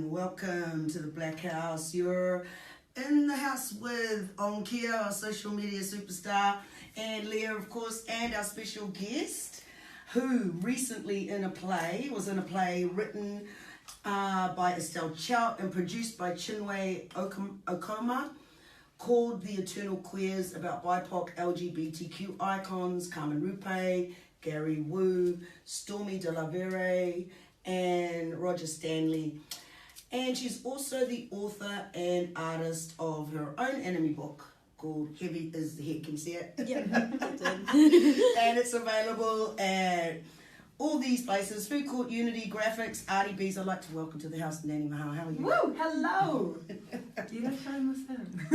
everyone. Welcome to the Black House. You're in the house with Onkia, our social media superstar, and Leah, of course, and our special guest, who recently was in a play written by Estelle Chow and produced by Chinwe Okoma, called The Eternal Queers, about BIPOC LGBTQ icons, Carmen Rupe, Gary Wu, Stormy de la Vere, and Roger Stanley. And she's also the author and artist of her own anime book called Heavy Is the Head. Can you see it? Yeah, And it's available at all these places: Food Court, Unity, Graphics, Artie Bees. I'd like to welcome to the house Nani Mahal. How are you? Woo! Hello! You have time with him.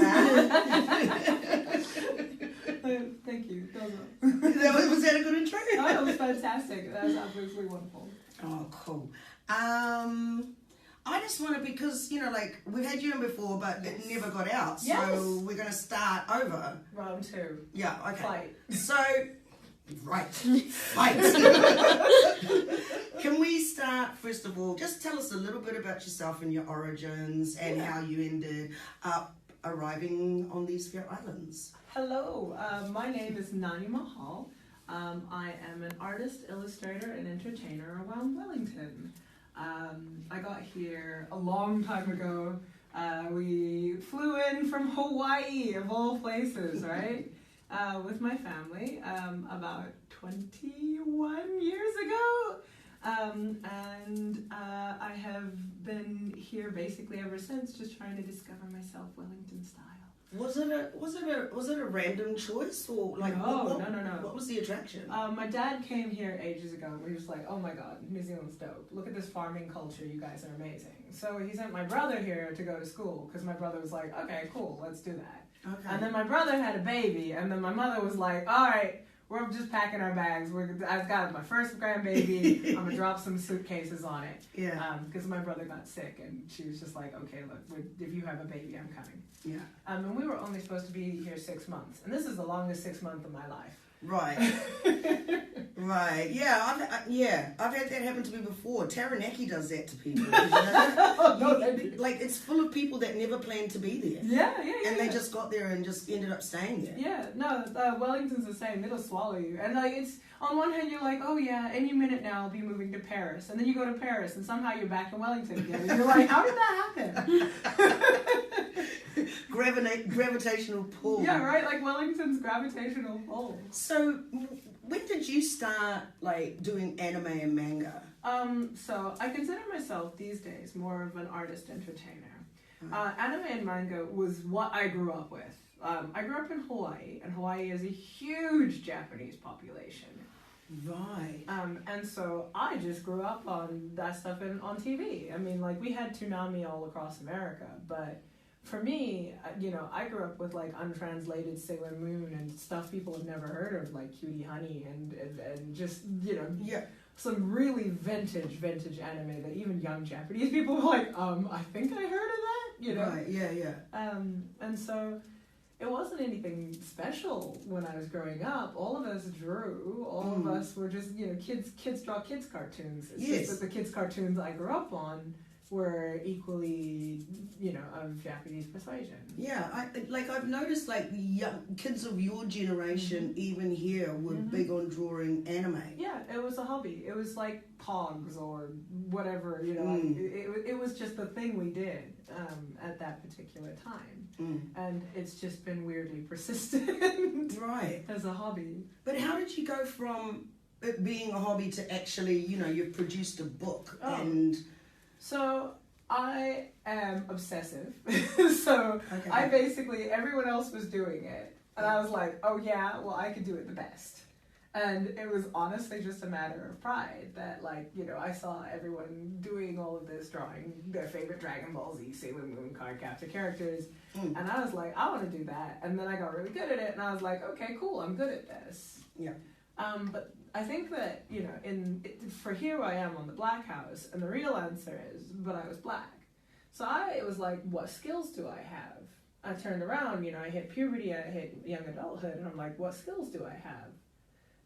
Thank you. Was that a good intro? Oh, it was fantastic. That was absolutely wonderful. Oh, cool. I just want to, because, we've had you in before, but Yes. it never got out. So Yes. we're going to start over. Round 2. Yeah, okay. Fight. So, right. Fight. Can we start, first of all, just tell us a little bit about yourself and your origins and how you ended up arriving on these fair islands. Hello, my name is Nani Mahal. I am an artist, illustrator, and entertainer around Wellington. I got here a long time ago. We flew in from Hawaii, of all places, right? With my family about 21 years ago. And I have been here basically ever since, just trying to discover myself Wellington style. Was it a random choice, or like No. What was the attraction? My dad came here ages ago and he was like, oh my god, New Zealand's dope. Look at this farming culture, you guys are amazing. So he sent my brother here to go to school because my brother was like, okay, cool, let's do that. Okay. And then my brother had a baby, and then my mother was like, all right, we're just packing our bags. I've got my first grandbaby. I'm gonna drop some suitcases on it. Yeah. Because my brother got sick, and she was just like, okay, look, if you have a baby, I'm coming. Yeah. And we were only supposed to be here 6 months, and this is the longest 6 months of my life. Right. Right. Yeah. I've had that happen to me before. Taranaki does that to people. No, they do. Like, it's full of people that never planned to be there. Yeah. And they just got there and just ended up staying there. Yeah, no, Wellington's the same. It'll swallow you. And, it's, on one hand, you're like, oh, yeah, any minute now I'll be moving to Paris. And then you go to Paris, and somehow you're back in Wellington again. And you're like, how did that happen? Gravitational pull. Yeah, right? Like Wellington's gravitational pull. So, when did you start, doing anime and manga? So I consider myself these days more of an artist entertainer. Anime and manga was what I grew up with. I grew up in Hawaii, and Hawaii is a huge Japanese population. Right. And so I just grew up on that stuff on TV. I mean, we had Toonami all across America, but for me, I grew up with untranslated Sailor Moon and stuff people have never heard of, like Cutie Honey and just, some really vintage anime that even young Japanese people were like, I think I heard of that, Right, yeah. And so it wasn't anything special when I was growing up. All of us drew. All of us were just, kids draw kids cartoons. It's just that the kids cartoons I grew up on were equally, of Japanese persuasion. Yeah, I've noticed young kids of your generation, even here, were big on drawing anime. Yeah, it was a hobby. It was like Pogs or whatever, it was just the thing we did at that particular time. And it's just been weirdly persistent Right. as a hobby. But how did you go from it being a hobby to actually, you've produced a book and... So I am obsessive. So Okay. I basically, everyone else was doing it. And I was like, oh yeah, well I could do it the best. And it was honestly just a matter of pride that I saw everyone doing all of this, drawing their favorite Dragon Ball Z, Sailor Moon, card capture characters. And I was like, I want to do that. And then I got really good at it and I was like, okay, cool, I'm good at this. Yeah. But I think that, for here I am on the Black House, and the real answer is, but I was black. So it was like, what skills do I have? I turned around, I hit puberty, I hit young adulthood, and I'm like, what skills do I have?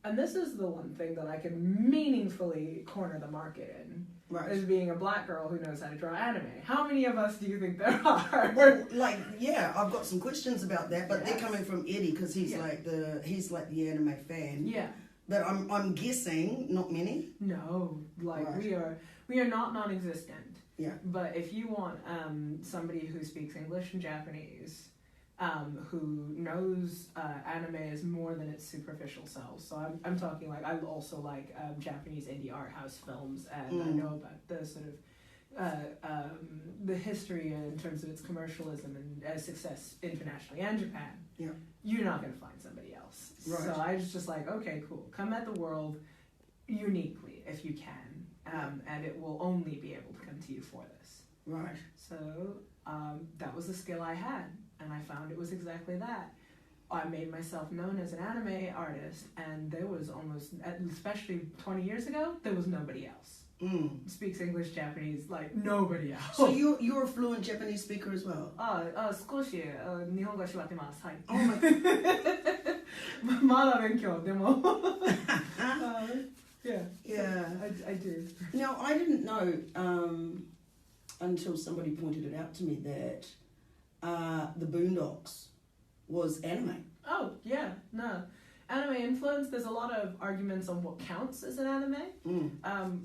And this is the one thing that I can meaningfully corner the market in, Right. as being a black girl who knows how to draw anime. How many of us do you think there are? Well, like, yeah, I've got some questions about that, but they're Yes. coming from Eddie because he's Yeah. like the anime fan. Yeah. But I'm guessing not many. No, like Right. we are not non-existent. Yeah. But if you want somebody who speaks English and Japanese, who knows anime is more than its superficial self. So I'm talking like I also like Japanese indie art house films, and I know about the sort of the history in terms of its commercialism and success internationally and Japan. Yeah. You're not going to find somebody else. Right. So I was just like, okay, cool. Come at the world uniquely if you can, and it will only be able to come to you for this. Right. So that was the skill I had, and I found it was exactly that. I made myself known as an anime artist, and there was almost, especially 20 years ago, there was nobody else. Speaks English, Japanese, like nobody else. So you're a fluent Japanese speaker as well? 少し日本語は喋ってます。はい。Oh my god. まだ勉強でも。Yeah. Yeah. I do. Now, I didn't know until somebody pointed it out to me that the Boondocks was anime. Oh, yeah, no. Anime influence, there's a lot of arguments on what counts as an anime,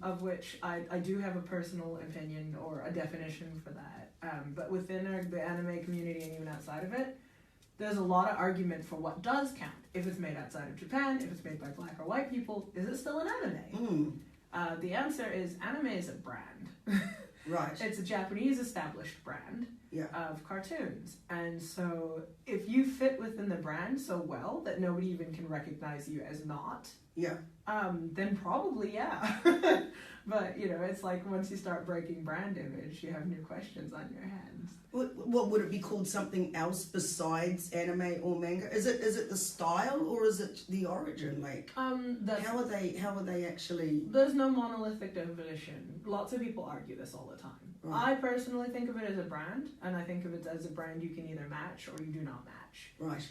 of which I do have a personal opinion or a definition for that. But within the anime community and even outside of it, there's a lot of argument for what does count. If it's made outside of Japan, if it's made by black or white people, is it still an anime? The answer is anime is a brand. Right. It's a Japanese established brand of cartoons. And so if you fit within the brand so well that nobody even can recognize you as not, then probably, yeah. But, you know, it's like once you start breaking brand image, you have new questions on your hands. What would it be called? Something else besides anime or manga? Is it the style or is it the origin? Like, how are they actually? There's no monolithic definition. Lots of people argue this all the time. Right. I personally think of it as a brand, and I think of it as a brand you can either match or you do not match. Right.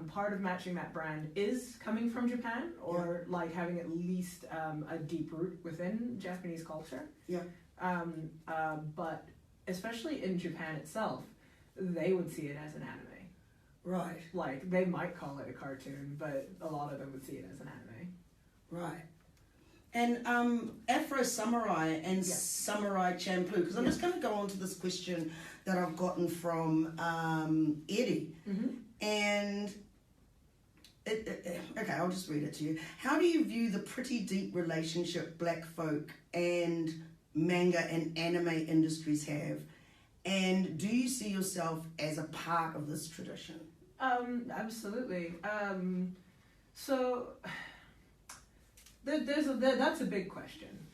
Part of matching that brand is coming from Japan, or like having at least a deep root within Japanese culture. Yeah. But especially in Japan itself, they would see it as an anime. Right. Like, they might call it a cartoon, but a lot of them would see it as an anime. Right. And Afro Samurai and Samurai Champloo, because I'm just going to go on to this question that I've gotten from Eddie. And, okay, I'll just read it to you. How do you view the pretty deep relationship black folk and manga and anime industries have, and do you see yourself as a part of this tradition? Absolutely. So that's a big question.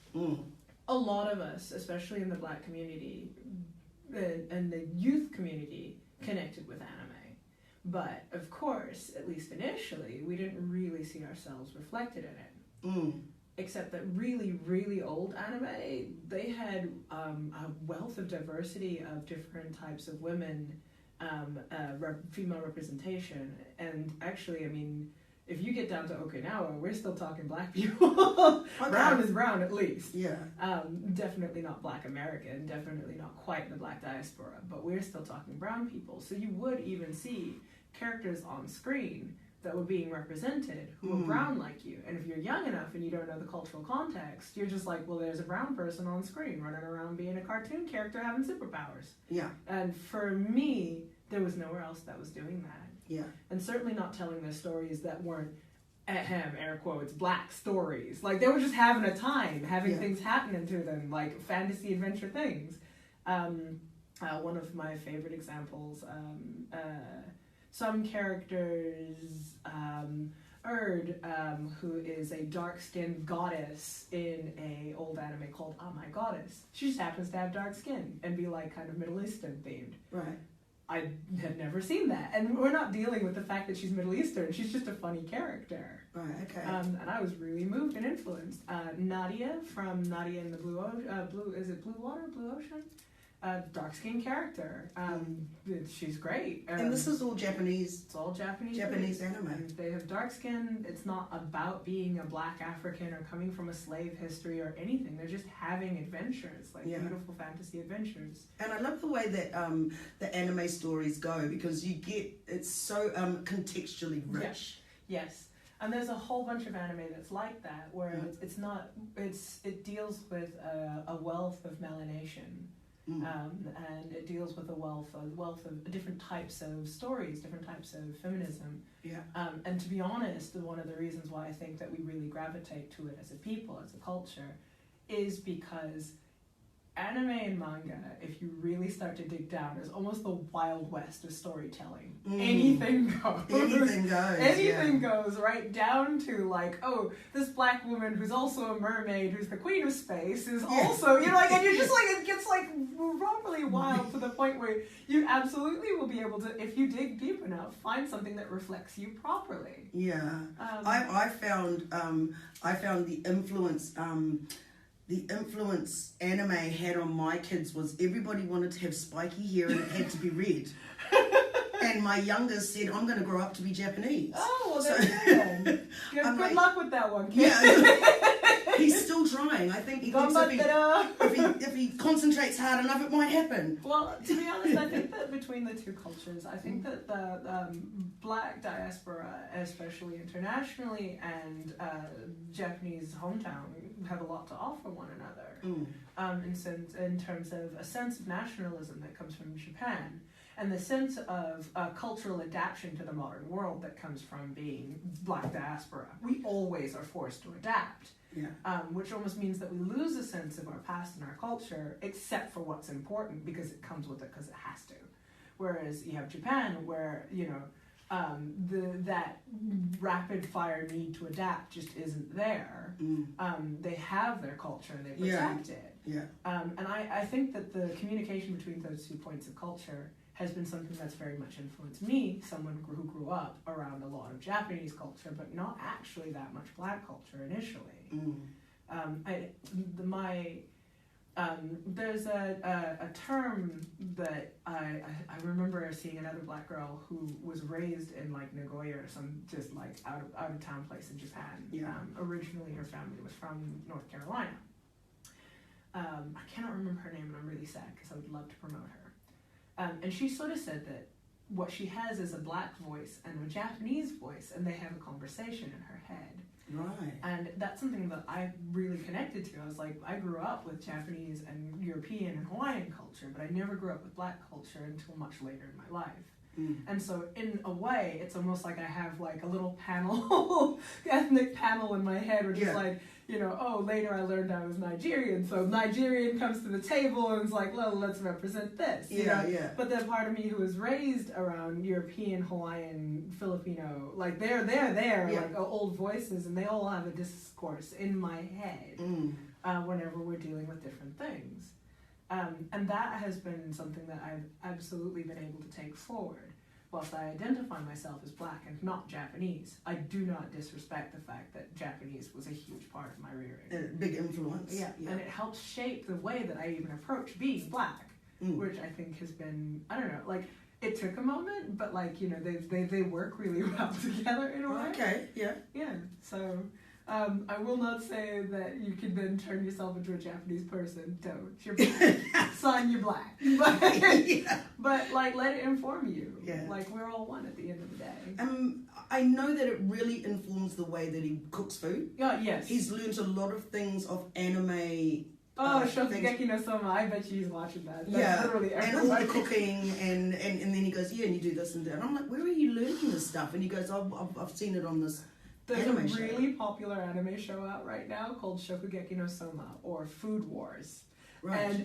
A lot of us, especially in the black community and the youth community, connected with anime. But of course, at least initially, we didn't really see ourselves reflected in it. Except that really, really old anime, they had a wealth of diversity of different types of women, female representation. And actually, I mean, if you get down to Okinawa, we're still talking black people. Okay. Brown is brown, at least. Yeah. Definitely not black American, definitely not quite the black diaspora, but we're still talking brown people. So you would even see characters on screen that were being represented who were brown like you. And if you're young enough and you don't know the cultural context, you're just like, well, there's a brown person on screen running around being a cartoon character having superpowers. Yeah. And for me, there was nowhere else that was doing that. Yeah. And certainly not telling their stories that weren't, air quotes, black stories. Like, they were just having a time, having things happening to them, like fantasy adventure things. One of my favorite examples, some characters, Erd, who is a dark-skinned goddess in a old anime called Oh My Goddess. She just happens to have dark skin and be like kind of Middle Eastern themed. Right. I had never seen that, and we're not dealing with the fact that she's Middle Eastern. She's just a funny character. Right. Okay. And I was really moved and influenced. Nadia from Nadia in the Blue Water, Blue Ocean. dark-skinned character. She's great. And this is all Japanese. It's all Japanese anime. And they have dark skin. It's not about being a black African or coming from a slave history or anything. They're just having adventures, like beautiful fantasy adventures. And I love the way that the anime stories go, because it's so contextually rich. Yes. And there's a whole bunch of anime that's like that, where it deals with a wealth of melanation. And it deals with a wealth of different types of stories, different types of feminism. Yeah. And to be honest, one of the reasons why I think that we really gravitate to it as a people, as a culture, is because anime and manga, if you really start to dig down, is almost the Wild West of storytelling. Anything goes. Anything goes. Anything goes, right down to like, oh, this black woman who's also a mermaid, who's the queen of space, is also, you know, like, and you're just like, it gets like properly wild to the point where you absolutely will be able to, if you dig deep enough, find something that reflects you properly. Yeah. I found the influence. The influence anime had on my kids was everybody wanted to have spiky hair and it had to be red. And my youngest said, I'm going to grow up to be Japanese. Oh, well, that's good luck with that one, kid. Yeah, he's still trying. I think he thinks if he concentrates hard enough, it might happen. Well, to be honest, I think that between the two cultures, I think that the black diaspora, especially internationally, and Japanese hometown have a lot to offer one another. In terms of a sense of nationalism that comes from Japan, and the sense of cultural adaptation to the modern world that comes from being black diaspora. We always are forced to adapt, which almost means that we lose a sense of our past and our culture, except for what's important, because it comes with it because it has to. Whereas you have Japan, where, you know, that rapid fire need to adapt just isn't there. They have their culture and they protect it. Yeah. And I think that the communication between those 2 points of culture has been something that's very much influenced me, someone who grew up around a lot of Japanese culture, but not actually that much black culture initially. There's a term that I remember seeing another black girl who was raised in like Nagoya or some just like out of town place in Japan. Originally her family was from North Carolina. I cannot remember her name, and I'm really sad because I would love to promote her. And she sort of said that what she has is a black voice and a Japanese voice, and they have a conversation in her head. Right. And that's something that I really connected to. I was like, I grew up with Japanese and European and Hawaiian culture, but I never grew up with black culture until much later in my life. And so in a way, it's almost like I have like a little panel, ethnic panel in my head, which is like, you know, oh, later I learned I was Nigerian. So Nigerian comes to the table and is like, well, let's represent this. You know? But the part of me who was raised around European, Hawaiian, Filipino, like they're like old voices, and they all have a discourse in my head whenever we're dealing with different things. And that has been something that I've absolutely been able to take forward. Whilst I identify myself as black and not Japanese, I do not disrespect the fact that Japanese was a huge part of my rearing. Big influence. Yeah, and it helps shape the way that I even approach being black, which I think has been, I don't know, like, it took a moment, but like, you know, they work really well together in a way. Okay, yeah. Yeah, so... I will not say that you can then turn yourself into a Japanese person. Don't. You're black. Son, you're black. But like, let it inform you. Yeah. Like, we're all one at the end of the day. I know that it really informs the way that he cooks food. Yeah, yes. He's learned a lot of things of anime. Shokugeki no Soma, I bet you he's watching that. That's literally everybody. And all the cooking, and then he goes, and you do this and that. And I'm like, where are you learning this stuff? And he goes, I've seen it on this. There's a really popular anime show out right now called Shokugeki no Soma, or Food Wars. Right. And